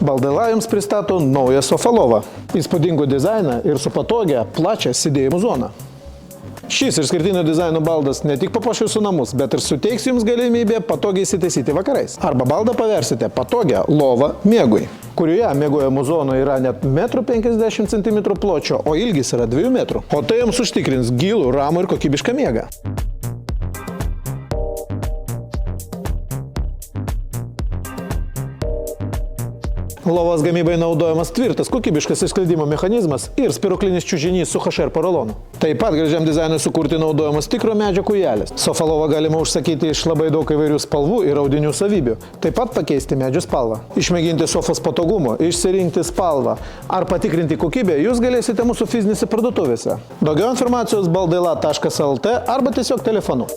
Baldaila jums pristato naują sofalovą. Įspūdingų dizainą ir su patogia, plačia sėdėjimų zona. Šis išskirtinio dizaino baldas ne tik papuoš jūsų namus, bet ir suteiks jums galimybę patogiai įsitaisyti vakarais. Arba baldą paversite patogią lovą miegui, kurioje miegojamų zono yra net 1,50 cm pločio, o ilgis yra 2 metrų. O tai jums užtikrins gilų, ramų ir kokybišką miegą. Lovos gamybai naudojamas tvirtas, kokybiškas išskleidimo mechanizmas ir spiruklinis čiužinys su HR porolonu. Taip pat gražiam dizainui sukurti naudojamas tikro medžio kūjelis. Sofalovą galima užsakyti iš labai daug įvairių spalvų ir audinių savybių. Taip pat pakeisti medžio spalvą. Išmėginti sofos patogumo, išsirinkti spalvą ar patikrinti kokybę jūs galėsite mūsų fizinėse parduotuvėse. Daugiau informacijos baldaila.lt arba tiesiog telefonu.